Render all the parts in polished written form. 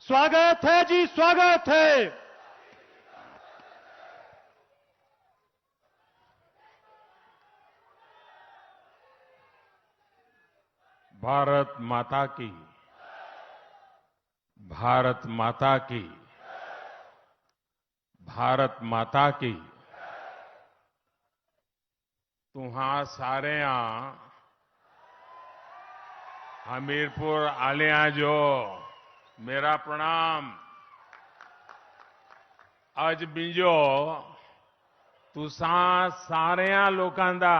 स्वागत है जी, स्वागत है। भारत माता की, भारत माता की, भारत माता की। तुहां सारे हमीरपुर आलिया जो मेरा प्रणाम। अज बिंजो तुसा सारे लोकां दा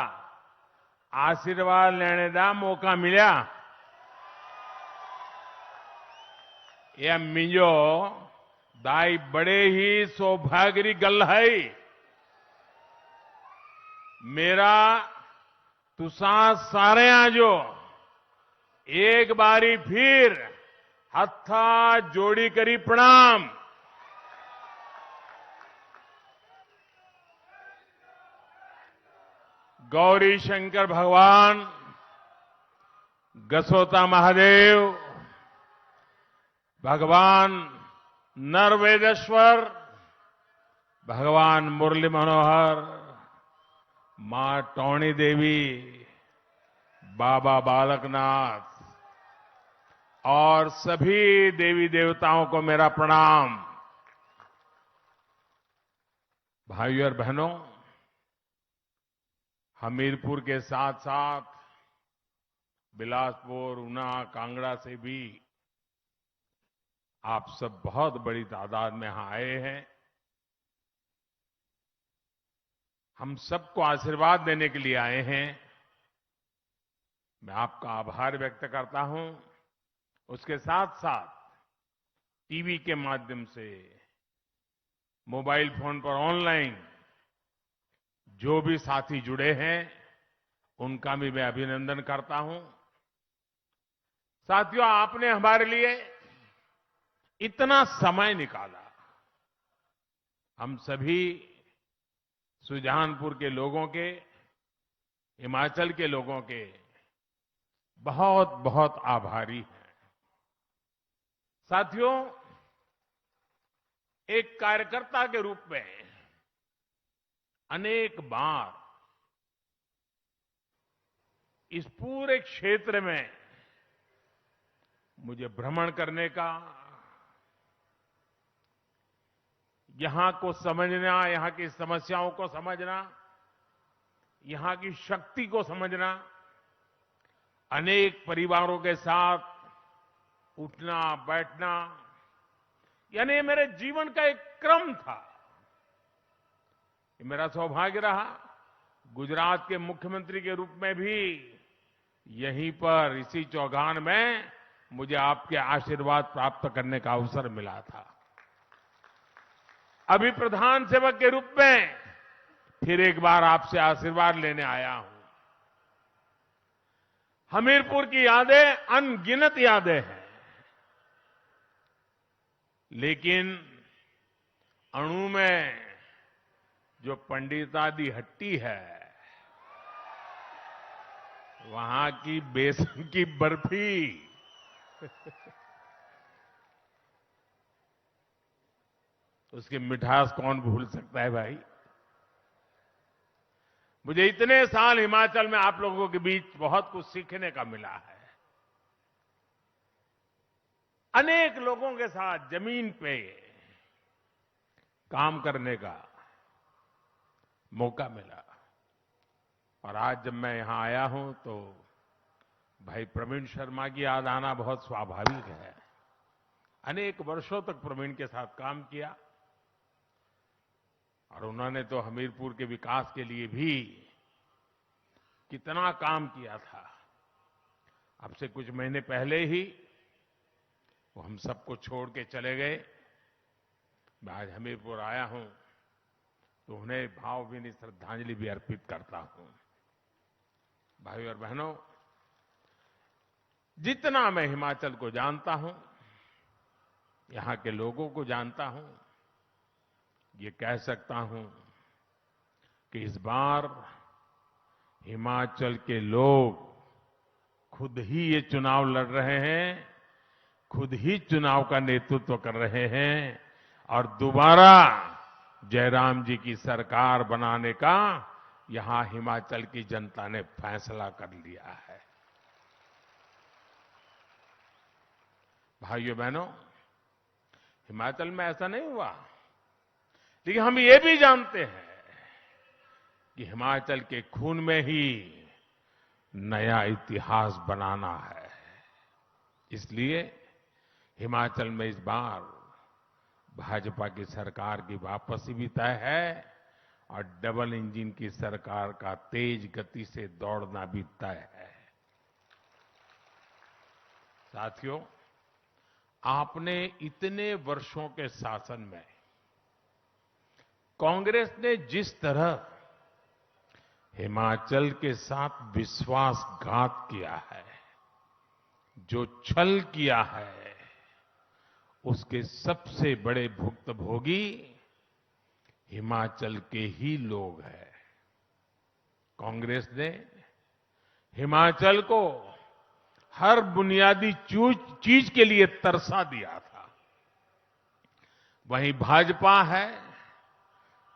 आशीर्वाद लेने दा मौका मिला। यह मिंजो दाई बड़े ही सौभाग्य की गल है। मेरा तुसा सारे जो एक बारी फिर हत्था जोड़ी करी प्रणाम। गौरी शंकर भगवान, गसोता महादेव, भगवान नरवेदेश्वर, भगवान मुरली मनोहर, मां टौणी देवी, बाबा बालकनाथ और सभी देवी देवताओं को मेरा प्रणाम। भाइयों और बहनों, हमीरपुर के साथ साथ बिलासपुर, ऊना, कांगड़ा से भी आप सब बहुत बड़ी तादाद में यहां आए हैं। हम सबको आशीर्वाद देने के लिए आए हैं। मैं आपका आभार व्यक्त करता हूं। उसके साथ साथ टीवी के माध्यम से, मोबाइल फोन पर ऑनलाइन जो भी साथी जुड़े हैं उनका भी मैं अभिनंदन करता हूं। साथियों, आपने हमारे लिए इतना समय निकाला। हम सभी सुजानपुर के लोगों के, हिमाचल के लोगों के बहुत बहुत आभारी हैं। साथियों, एक कार्यकर्ता के रूप में अनेक बार इस पूरे क्षेत्र में मुझे भ्रमण करने का, यहां को समझना, यहां की समस्याओं को समझना, यहां की शक्ति को समझना, अनेक परिवारों के साथ उठना बैठना, यानी ये मेरे जीवन का एक क्रम था। ये मेरा सौभाग्य रहा। गुजरात के मुख्यमंत्री के रूप में भी यहीं पर इसी चौगान में मुझे आपके आशीर्वाद प्राप्त करने का अवसर मिला था। अभी प्रधान सेवक के रूप में फिर एक बार आपसे आशीर्वाद लेने आया हूं। हमीरपुर की यादें अनगिनत यादें हैं, लेकिन अणु में जो पंडितादी हट्टी है, वहां की बेसन की बर्फी उसकी मिठास कौन भूल सकता है भाई। मुझे इतने साल हिमाचल में आप लोगों के बीच बहुत कुछ सीखने का मिला है। अनेक लोगों के साथ जमीन पे काम करने का मौका मिला। और आज जब मैं यहां आया हूं तो भाई प्रवीण शर्मा की याद आना बहुत स्वाभाविक है। अनेक वर्षों तक प्रवीण के साथ काम किया और उन्होंने तो हमीरपुर के विकास के लिए भी कितना काम किया था। अब से कुछ महीने पहले ही वो हम सबको छोड़ के चले गए। मैं आज हमीरपुर आया हूं तो उन्हें भावभीनी श्रद्धांजलि भी अर्पित करता हूं। भाइयों और बहनों, जितना मैं हिमाचल को जानता हूं, यहां के लोगों को जानता हूं, ये कह सकता हूं कि इस बार हिमाचल के लोग खुद ही ये चुनाव लड़ रहे हैं, खुद ही चुनाव का नेतृत्व कर रहे हैं और दोबारा जयराम जी की सरकार बनाने का यहां हिमाचल की जनता ने फैसला कर लिया है। भाइयों बहनों, हिमाचल में ऐसा नहीं हुआ, लेकिन हम ये भी जानते हैं कि हिमाचल के खून में ही नया इतिहास बनाना है। इसलिए हिमाचल में इस बार भाजपा की सरकार की वापसी भी तय है और डबल इंजन की सरकार का तेज गति से दौड़ना भी तय है। साथियों, आपने इतने वर्षों के शासन में कांग्रेस ने जिस तरह हिमाचल के साथ विश्वासघात किया है, जो छल किया है, उसके सबसे बड़े भुक्तभोगी हिमाचल के ही लोग हैं। कांग्रेस ने हिमाचल को हर बुनियादी चीज के लिए तरसा दिया था। वहीं भाजपा है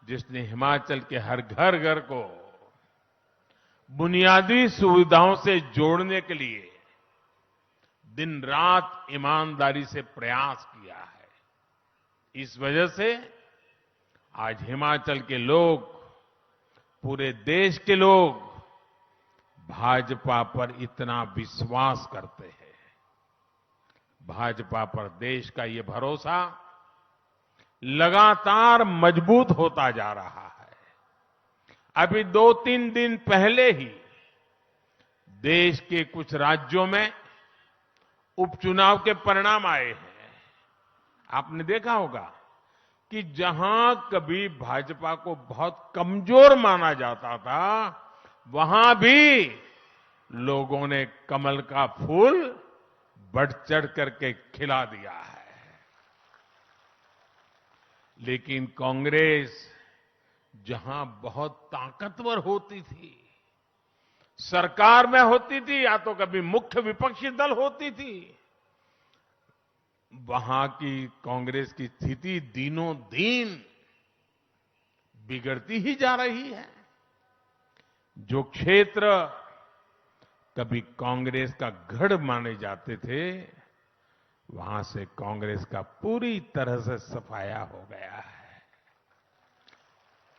जिसने हिमाचल के हर घर घर को बुनियादी सुविधाओं से जोड़ने के लिए दिन रात ईमानदारी से प्रयास किया है। इस वजह से आज हिमाचल के लोग, पूरे देश के लोग भाजपा पर इतना विश्वास करते हैं। भाजपा पर देश का ये भरोसा लगातार मजबूत होता जा रहा है। अभी 2-3 दिन पहले ही देश के कुछ राज्यों में उपचुनाव के परिणाम आए हैं। आपने देखा होगा कि जहां कभी भाजपा को बहुत कमजोर माना जाता था, वहां भी लोगों ने कमल का फूल बढ़ चढ़ करके खिला दिया है। लेकिन कांग्रेस जहां बहुत ताकतवर होती थी, सरकार में होती थी या तो कभी मुख्य विपक्षी दल होती थी, वहां की कांग्रेस की स्थिति दिनों दिन बिगड़ती ही जा रही है। जो क्षेत्र कभी कांग्रेस का गढ़ माने जाते थे, वहां से कांग्रेस का पूरी तरह से सफाया हो गया है।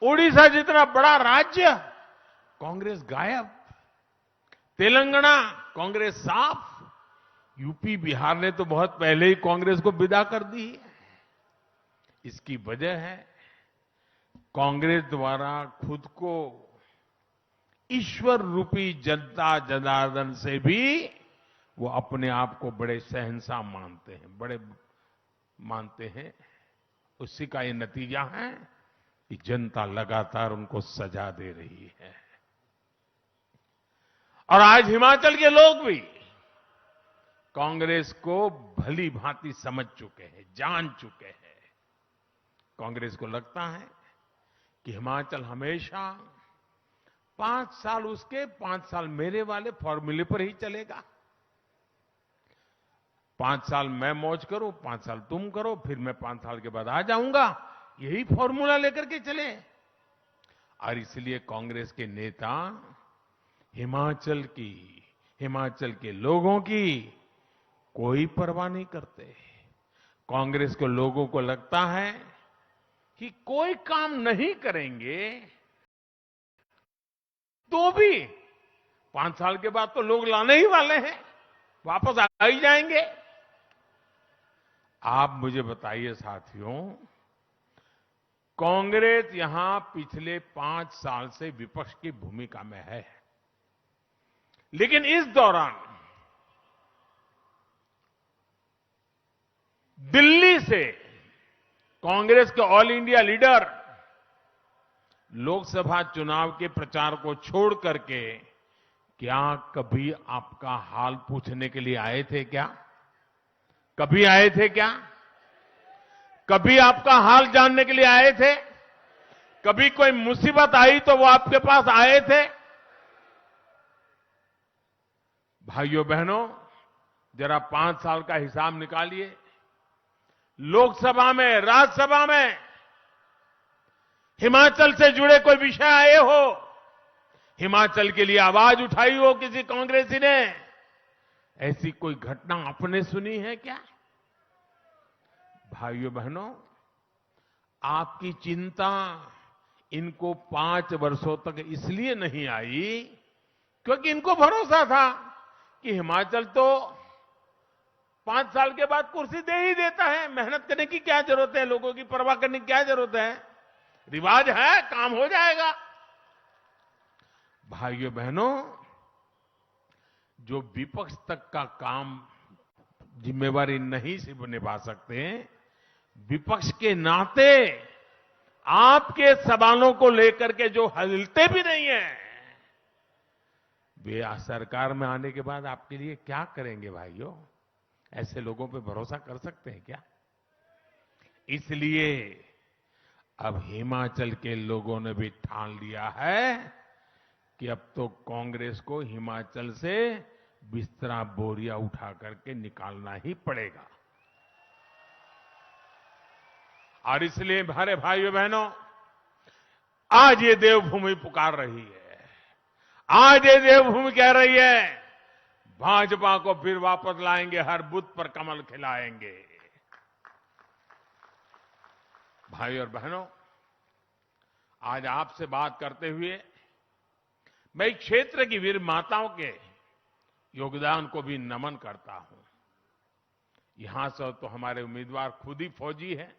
ओडिशा जितना बड़ा राज्य, कांग्रेस गायब। तेलंगाना, कांग्रेस साफ। यूपी बिहार ने तो बहुत पहले ही कांग्रेस को विदा कर दी है। इसकी वजह है कांग्रेस द्वारा खुद को ईश्वर रूपी जनता जनार्दन से भी वो अपने आप को बड़े शहंशाह मानते हैं, बड़े मानते हैं। उसी का ये नतीजा है कि जनता लगातार उनको सजा दे रही है। और आज हिमाचल के लोग भी कांग्रेस को भली भांति समझ चुके हैं, जान चुके हैं। कांग्रेस को लगता है कि हिमाचल हमेशा 5 साल उसके, 5 साल मेरे वाले फॉर्मूले पर ही चलेगा। 5 साल मैं मौज करूं, 5 साल तुम करो, फिर मैं 5 साल के बाद आ जाऊंगा, यही फॉर्मूला लेकर के चले। और इसलिए कांग्रेस के नेता हिमाचल के लोगों की कोई परवाह नहीं करते। कांग्रेस के लोगों को लगता है कि कोई काम नहीं करेंगे तो भी 5 साल के बाद तो लोग लाने ही वाले हैं, वापस आ ही जाएंगे। आप मुझे बताइए साथियों, कांग्रेस यहां पिछले 5 साल से विपक्ष की भूमिका में है, लेकिन इस दौरान दिल्ली से कांग्रेस के ऑल इंडिया लीडर लोकसभा चुनाव के प्रचार को छोड़ करके क्या कभी आपका हाल पूछने के लिए आए थे क्या? कभी आए थे क्या? कभी आपका हाल जानने के लिए आए थे? कभी कोई मुसीबत आई तो वो आपके पास आए थे? भाइयों बहनों, जरा 5 साल का हिसाब निकालिए। लोकसभा में, राज्यसभा में हिमाचल से जुड़े कोई विषय आए हो, हिमाचल के लिए आवाज उठाई हो किसी कांग्रेसी ने, ऐसी कोई घटना आपने सुनी है क्या? भाइयों बहनों, आपकी चिंता इनको 5 वर्षों तक इसलिए नहीं आई क्योंकि इनको भरोसा था कि हिमाचल तो 5 साल के बाद कुर्सी दे ही देता है, मेहनत करने की क्या जरूरत है, लोगों की परवाह करने की क्या जरूरत है, रिवाज है, काम हो जाएगा। भाइयों बहनों, जो विपक्ष तक का काम जिम्मेवारी नहीं से निभा सकते, विपक्ष के नाते आपके सवालों को लेकर के जो हिलते भी नहीं है, वे सरकार में आने के बाद आपके लिए क्या करेंगे? भाइयों, ऐसे लोगों पे भरोसा कर सकते हैं क्या? इसलिए अब हिमाचल के लोगों ने भी ठान लिया है कि अब तो कांग्रेस को हिमाचल से बिस्तरा बोरिया उठा करके निकालना ही पड़ेगा। और इसलिए हमारे भाइयों बहनों, आज ये देवभूमि पुकार रही है, आज ये देवभूमि कह रही है भाजपा को फिर वापस लाएंगे, हर बूथ पर कमल खिलाएंगे। भाई और बहनों, आज आपसे बात करते हुए मैं इस क्षेत्र की वीर माताओं के योगदान को भी नमन करता हूं। यहां से तो हमारे उम्मीदवार खुद ही फौजी हैं,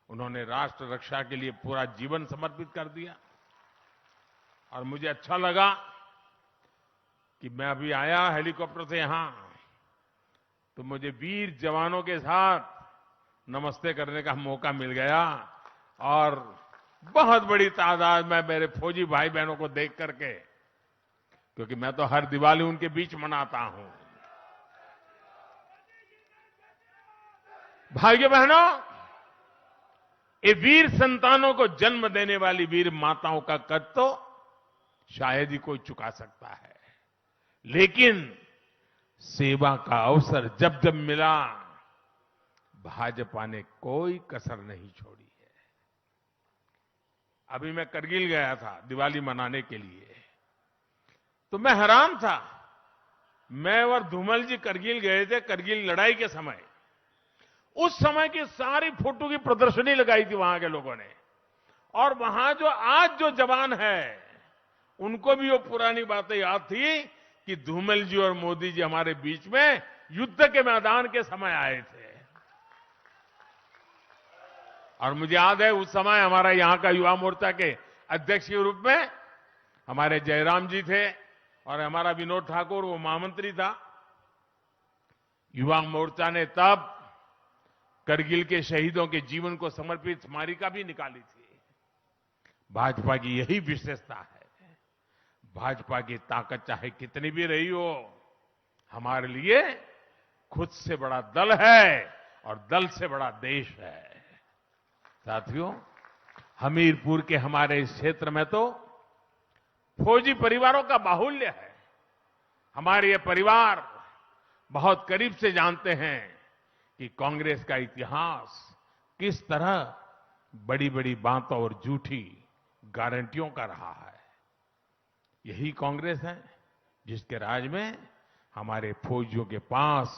उन्होंने राष्ट्र रक्षा के लिए पूरा जीवन समर्पित कर दिया। और मुझे अच्छा लगा कि मैं अभी आया हेलीकॉप्टर से यहां, तो मुझे वीर जवानों के साथ नमस्ते करने का मौका मिल गया और बहुत बड़ी तादाद में मेरे फौजी भाई बहनों को देख करके, क्योंकि मैं तो हर दिवाली उनके बीच मनाता हूं। भाइयों बहनों, ये वीर संतानों को जन्म देने वाली वीर माताओं का कद तो शायद ही कोई चुका सकता है, लेकिन सेवा का अवसर जब जब मिला, भाजपा ने कोई कसर नहीं छोड़ी है। अभी मैं करगिल गया था दिवाली मनाने के लिए, तो मैं हैरान था। मैं और धूमल जी करगिल गए थे, करगिल लड़ाई के समय। उस समय की सारी फोटो की प्रदर्शनी लगाई थी वहां के लोगों ने, और वहां जो आज जो जवान है उनको भी वो पुरानी बातें याद थी कि धूमल जी और मोदी जी हमारे बीच में युद्ध के मैदान के समय आए थे। और मुझे याद है उस समय हमारा यहां का युवा मोर्चा के अध्यक्ष के रूप में हमारे जयराम जी थे और हमारा विनोद ठाकुर वो महामंत्री था। युवा मोर्चा ने तब करगिल के शहीदों के जीवन को समर्पित स्मारिका भी निकाली थी। भाजपा की यही विशेषता है। भाजपा की ताकत चाहे कितनी भी रही हो, हमारे लिए खुद से बड़ा दल है और दल से बड़ा देश है। साथियों, हमीरपुर के हमारे इस क्षेत्र में तो फौजी परिवारों का बाहुल्य है। हमारे ये परिवार बहुत करीब से जानते हैं कि कांग्रेस का इतिहास किस तरह बड़ी बड़ी बातों और झूठी गारंटियों का रहा है। यही कांग्रेस है जिसके राज में हमारे फौजियों के पास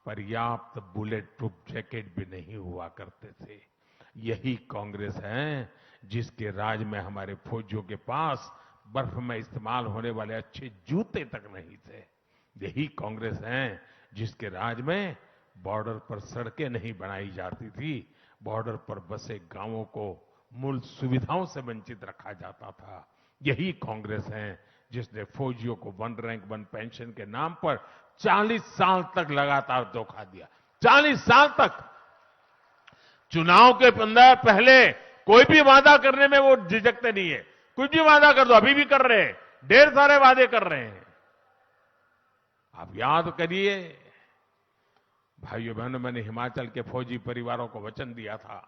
पर्याप्त बुलेट प्रूफ जैकेट भी नहीं हुआ करते थे। यही कांग्रेस है जिसके राज में हमारे फौजियों के पास बर्फ में इस्तेमाल होने वाले अच्छे जूते तक नहीं थे। यही कांग्रेस है जिसके राज में बॉर्डर पर सड़कें नहीं बनाई जाती थी, बॉर्डर पर बसे गांवों को मूल सुविधाओं से वंचित रखा जाता था। यही कांग्रेस है जिसने फौजियों को 1 रैंक 1 पेंशन के नाम पर 40 साल तक लगातार धोखा दिया। 40 साल तक चुनाव के 15 पहले कोई भी वादा करने में वो झिझकते नहीं है। कुछ भी वादा कर दो, अभी भी कर रहे हैं, ढेर सारे वादे कर रहे हैं। आप याद करिए भाइयों बहनों, मैंने हिमाचल के फौजी परिवारों को वचन दिया था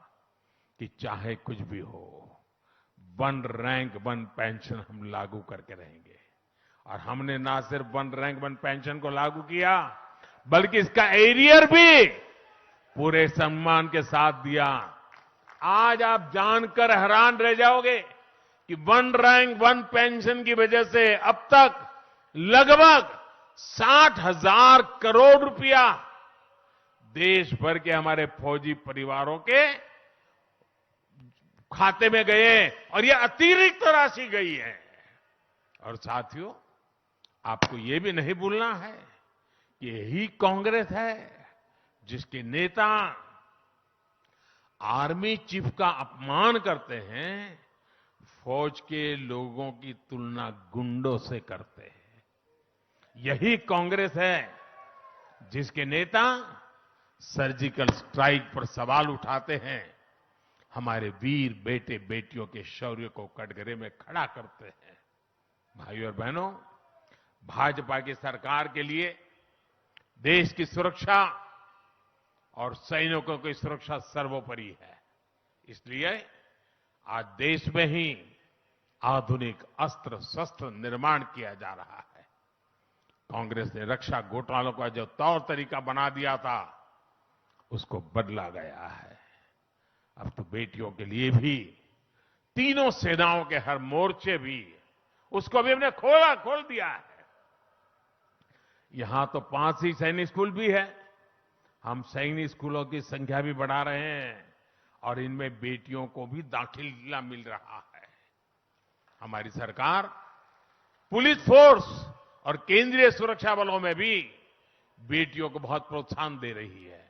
कि चाहे कुछ भी हो, 1 रैंक 1 पेंशन हम लागू करके रहेंगे। और हमने ना सिर्फ 1 रैंक 1 पेंशन को लागू किया, बल्कि इसका एरियर भी पूरे सम्मान के साथ दिया। आज आप जानकर हैरान रह जाओगे कि वन रैंक वन पेंशन की वजह से अब तक लगभग 60,000 करोड़ रुपया देश भर के हमारे फौजी परिवारों के खाते में गए और ये अतिरिक्त राशि गई है। और साथियों, आपको ये भी नहीं भूलना है कि यही कांग्रेस है जिसके नेता आर्मी चीफ का अपमान करते हैं, फौज के लोगों की तुलना गुंडों से करते हैं। यही कांग्रेस है जिसके नेता सर्जिकल स्ट्राइक पर सवाल उठाते हैं, हमारे वीर बेटे बेटियों के शौर्य को कटघरे में खड़ा करते हैं। भाइयों और बहनों, भाजपा की सरकार के लिए देश की सुरक्षा और सैनिकों की सुरक्षा सर्वोपरि है। इसलिए आज देश में ही आधुनिक अस्त्र शस्त्र निर्माण किया जा रहा है। कांग्रेस ने रक्षा घोटालों का जो तौर तरीका बना दिया था, उसको बदला गया है। अब तो बेटियों के लिए भी तीनों सेनाओं के हर मोर्चे भी उसको भी हमने खोल दिया है। यहां तो 5 ही सैनिक स्कूल भी है। हम सैनिक स्कूलों की संख्या भी बढ़ा रहे हैं और इनमें बेटियों को भी दाखिला मिल रहा है। हमारी सरकार पुलिस फोर्स और केंद्रीय सुरक्षा बलों में भी बेटियों को बहुत प्रोत्साहन दे रही है।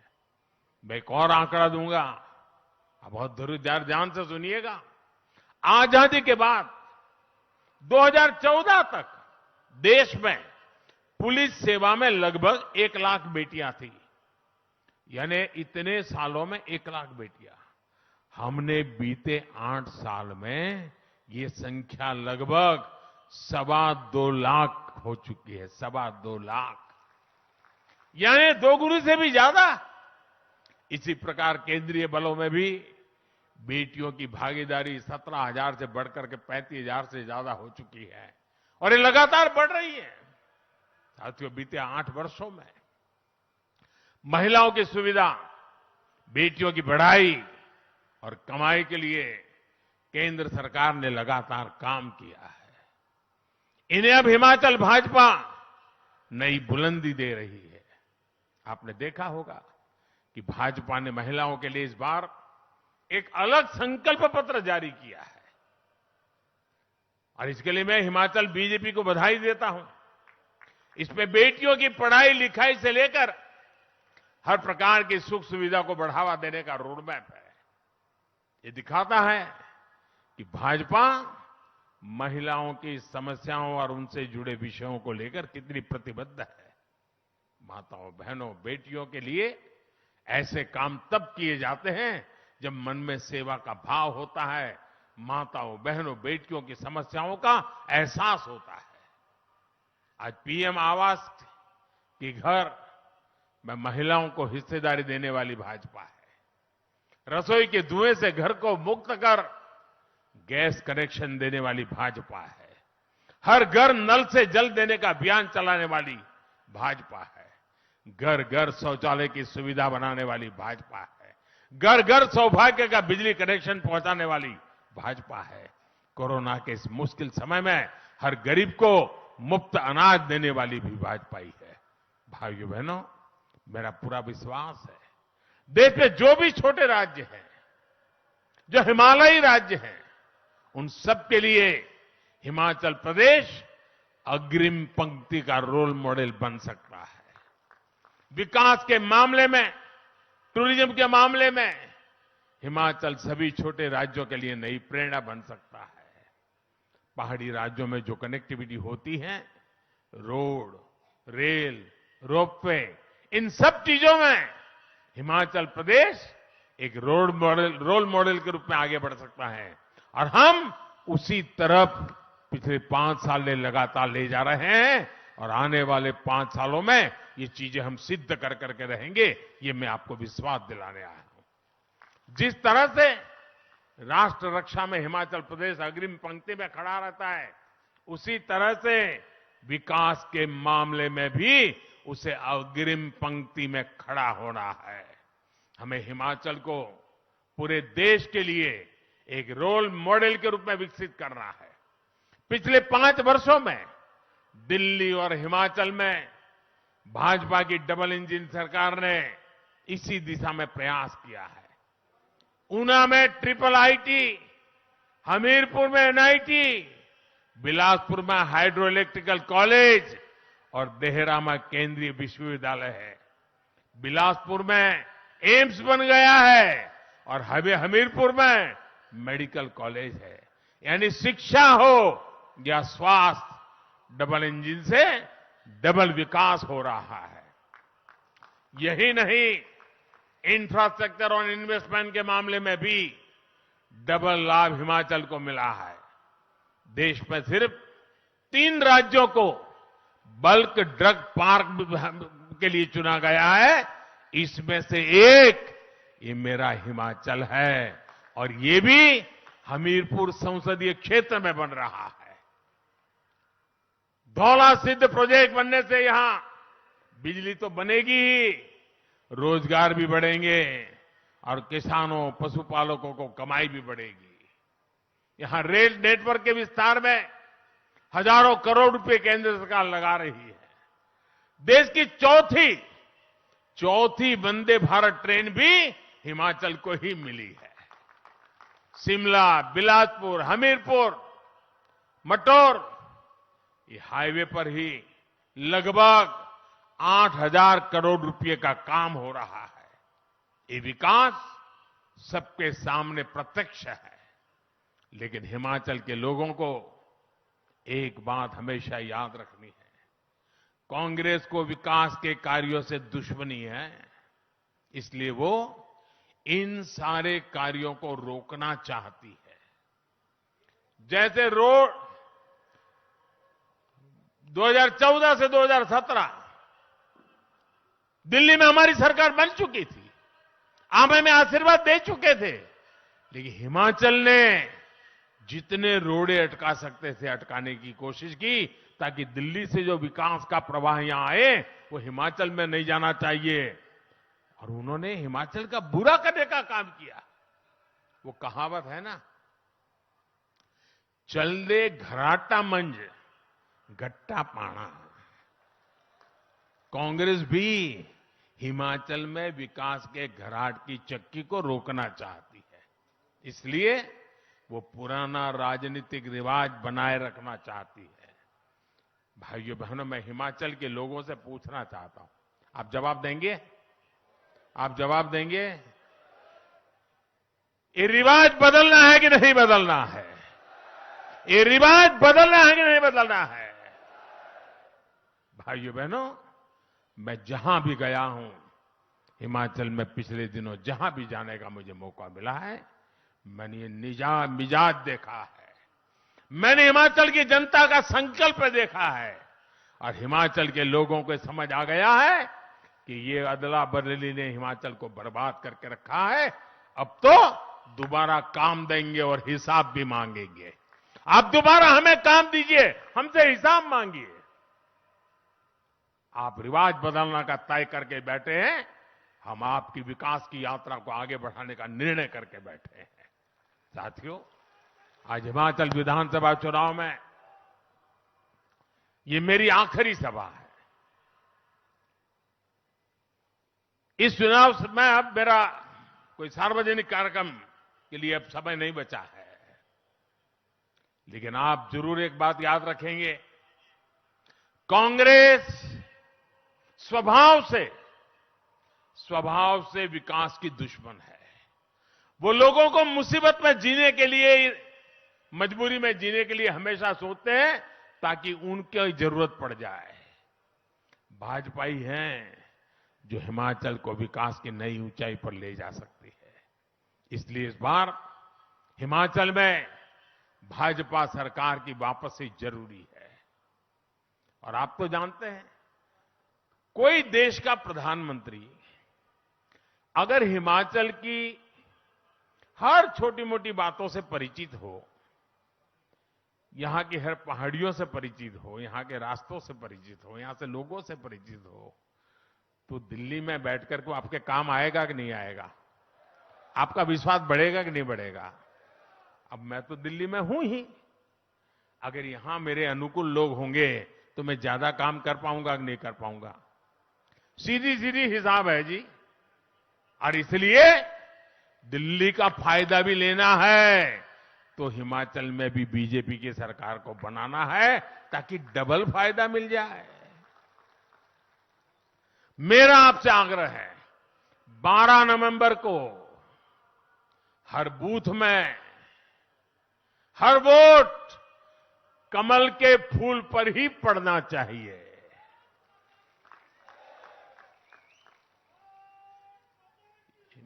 मैं एक और आंकड़ा दूंगा, आप बहुत धैर्य ध्यान से सुनिएगा। आजादी के बाद 2014 तक देश में पुलिस सेवा में लगभग 1 लाख बेटियां थी, यानी इतने सालों में 1 लाख बेटियां। हमने बीते 8 साल में ये संख्या लगभग 2.25 लाख हो चुकी है। 2.25 लाख, यानी 2 गुना से भी ज्यादा। इसी प्रकार केंद्रीय बलों में भी बेटियों की भागीदारी 17,000 से बढ़कर के 35,000 से ज्यादा हो चुकी है और ये लगातार बढ़ रही है। साथियों, बीते 8 वर्षों में महिलाओं की सुविधा, बेटियों की पढ़ाई और कमाई के लिए केंद्र सरकार ने लगातार काम किया है। इन्हें अब हिमाचल भाजपा नई बुलंदी दे रही है। आपने देखा होगा कि भाजपा ने महिलाओं के लिए इस बार एक अलग संकल्प पत्र जारी किया है और इसके लिए मैं हिमाचल बीजेपी को बधाई देता हूं। इसमें बेटियों की पढ़ाई लिखाई से लेकर हर प्रकार की सुख सुविधा को बढ़ावा देने का रोडमैप है। ये दिखाता है कि भाजपा महिलाओं की समस्याओं और उनसे जुड़े विषयों को लेकर कितनी प्रतिबद्ध है। माताओं, बहनों, बेटियों के लिए ऐसे काम तब किए जाते हैं जब मन में सेवा का भाव होता है, माताओं, बहनों, बेटियों की समस्याओं का एहसास होता है। आज पीएम आवास के घर में महिलाओं को हिस्सेदारी देने वाली भाजपा है। रसोई के धुएं से घर को मुक्त कर गैस कनेक्शन देने वाली भाजपा है। हर घर नल से जल देने का अभियान चलाने वाली भाजपा है। घर घर शौचालय की सुविधा बनाने वाली भाजपा है। घर घर सौभाग्य का बिजली कनेक्शन पहुंचाने वाली भाजपा है। कोरोना के इस मुश्किल समय में हर गरीब को मुफ्त अनाज देने वाली भी भाजपा ही है। भाइयों बहनों, मेरा पूरा विश्वास है देश में जो भी छोटे राज्य हैं, जो हिमालयी राज्य हैं, उन सब के लिए हिमाचल प्रदेश अग्रिम पंक्ति का रोल मॉडल बन सकता है। विकास के मामले में, टूरिज्म के मामले में हिमाचल सभी छोटे राज्यों के लिए नई प्रेरणा बन सकता है। पहाड़ी राज्यों में जो कनेक्टिविटी होती है, रोड, रेल, रोपवे, इन सब चीजों में हिमाचल प्रदेश एक रोल मॉडल के रूप में आगे बढ़ सकता है और हम उसी तरफ पिछले 5 साल में लगातार ले जा रहे हैं और आने वाले 5 सालों में ये चीजें हम सिद्ध कर करके रहेंगे, ये मैं आपको विश्वास दिलाने आया हूं। जिस तरह से राष्ट्र रक्षा में हिमाचल प्रदेश अग्रिम पंक्ति में खड़ा रहता है, उसी तरह से विकास के मामले में भी उसे अग्रिम पंक्ति में खड़ा होना है। हमें हिमाचल को पूरे देश के लिए एक रोल मॉडल के रूप में विकसित करना है। पिछले 5 वर्षों में दिल्ली और हिमाचल में भाजपा की डबल इंजन सरकार ने इसी दिशा में प्रयास किया है। ऊना में ट्रिपल आईटी, हमीरपुर में एनआईटी, बिलासपुर में हाइड्रो इलेक्ट्रिकल कॉलेज और देहरा में केंद्रीय विश्वविद्यालय है। बिलासपुर में एम्स बन गया है और हमीरपुर में मेडिकल कॉलेज है। यानी शिक्षा हो या स्वास्थ्य, डबल इंजन से डबल विकास हो रहा है। यही नहीं, इंफ्रास्ट्रक्चर और इन्वेस्टमेंट के मामले में भी डबल लाभ हिमाचल को मिला है। देश में सिर्फ 3 राज्यों को बल्क ड्रग पार्क के लिए चुना गया है। इसमें से एक ये मेरा हिमाचल है और ये भी हमीरपुर संसदीय क्षेत्र में बन रहा है। धौला सिद्ध प्रोजेक्ट बनने से यहां बिजली तो बनेगी ही, रोजगार भी बढ़ेंगे और किसानों, पशुपालकों को कमाई भी बढ़ेगी। यहां रेल नेटवर्क के विस्तार में हजारों करोड़ रुपए केंद्र सरकार लगा रही है। देश की चौथी वंदे भारत ट्रेन भी हिमाचल को ही मिली है। शिमला, बिलासपुर, हमीरपुर, मटौर, ये हाईवे पर ही लगभग 8,000 करोड़ रुपए का काम हो रहा है। ये विकास सबके सामने प्रत्यक्ष है। लेकिन हिमाचल के लोगों को एक बात हमेशा याद रखनी है, कांग्रेस को विकास के कार्यों से दुश्मनी है, इसलिए वो इन सारे कार्यों को रोकना चाहती है। जैसे रोड 2014 से 2017 दिल्ली में हमारी सरकार बन चुकी थी, आप हमें आशीर्वाद दे चुके थे, लेकिन हिमाचल ने जितने रोड़े अटका सकते थे अटकाने की कोशिश की, ताकि दिल्ली से जो विकास का प्रवाह यहां आए वो हिमाचल में नहीं जाना चाहिए। और उन्होंने हिमाचल का बुरा करने का काम किया। वो कहावत है ना, चल दे घराटा मंज गट्टा पाना। कांग्रेस भी हिमाचल में विकास के घराट की चक्की को रोकना चाहती है, इसलिए वो पुराना राजनीतिक रिवाज बनाए रखना चाहती है। भाइयों बहनों, मैं हिमाचल के लोगों से पूछना चाहता हूं, आप जवाब देंगे? आप जवाब देंगे? ये रिवाज बदलना है कि नहीं बदलना है? ये रिवाज बदलना है कि नहीं बदलना है? भाइयों बहनों, मैं जहां भी गया हूं हिमाचल में, पिछले दिनों जहां भी जाने का मुझे मौका मिला है, मैंने ये मिजाज देखा है। मैंने हिमाचल की जनता का संकल्प देखा है और हिमाचल के लोगों को समझ आ गया है कि ये अदला बदली ने हिमाचल को बर्बाद करके रखा है। अब तो दोबारा काम देंगे और हिसाब भी मांगेंगे। आप दोबारा हमें काम दीजिए, हमसे हिसाब मांगिए। आप रिवाज बदलने का तय करके बैठे हैं, हम आपकी विकास की यात्रा को आगे बढ़ाने का निर्णय करके बैठे हैं। साथियों, आज हिमाचल विधानसभा चुनाव में ये मेरी आखिरी सभा है। इस चुनाव में अब मेरा कोई सार्वजनिक कार्यक्रम के लिए अब समय नहीं बचा है, लेकिन आप जरूर एक बात याद रखेंगे, कांग्रेस स्वभाव से विकास की दुश्मन है। वो लोगों को मुसीबत में जीने के लिए, मजबूरी में जीने के लिए हमेशा सोचते हैं ताकि उनकी जरूरत पड़ जाए। भाजपा ही है जो हिमाचल को विकास की नई ऊंचाई पर ले जा सकती है। इसलिए इस बार हिमाचल में भाजपा सरकार की वापसी जरूरी है। और आप तो जानते हैं, कोई देश का प्रधानमंत्री अगर हिमाचल की हर छोटी मोटी बातों से परिचित हो यहां की हर पहाड़ियों से परिचित हो, यहां के रास्तों से परिचित हो, यहां से लोगों से परिचित हो, तो दिल्ली में बैठकर को आपके काम आएगा कि नहीं आएगा? आपका विश्वास बढ़ेगा कि नहीं बढ़ेगा? अब मैं तो दिल्ली में हूं ही, अगर यहां मेरे अनुकूल लोग होंगे तो मैं ज्यादा काम कर पाऊंगा कि नहीं कर पाऊंगा? सीधी सीधी हिसाब है जी। और इसलिए दिल्ली का फायदा भी लेना है तो हिमाचल में भी बीजेपी की सरकार को बनाना है ताकि डबल फायदा मिल जाए। मेरा आपसे आग्रह है, 12 नवंबर को हर बूथ में हर वोट कमल के फूल पर ही पड़ना चाहिए।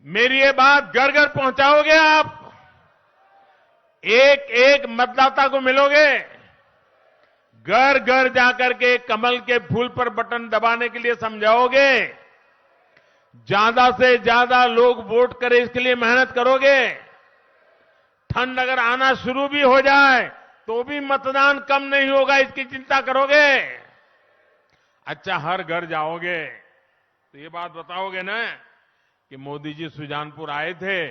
मेरी ये बात घर घर पहुंचाओगे आप? एक एक मतदाता को मिलोगे, घर घर जाकर के कमल के फूल पर बटन दबाने के लिए समझाओगे, ज्यादा से ज्यादा लोग वोट करें इसके लिए मेहनत करोगे। ठंड अगर आना शुरू भी हो जाए तो भी मतदान कम नहीं होगा, इसकी चिंता करोगे। अच्छा, हर घर जाओगे तो ये बात बताओगे ना कि मोदी जी सुजानपुर आए थे,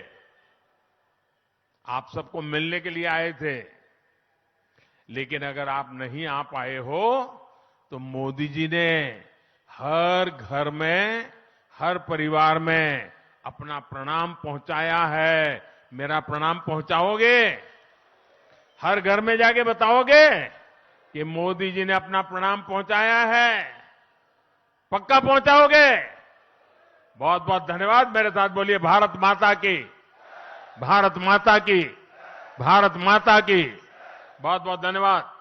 आप सबको मिलने के लिए आए थे, लेकिन अगर आप नहीं आ पाए हो तो मोदी जी ने हर घर में, हर परिवार में अपना प्रणाम पहुंचाया है। मेरा प्रणाम पहुंचाओगे? हर घर में जाके बताओगे कि मोदी जी ने अपना प्रणाम पहुंचाया है? पक्का पहुंचाओगे? बहुत बहुत धन्यवाद। मेरे साथ बोलिए भारत माता की, भारत माता की, भारत माता की। बहुत बहुत धन्यवाद।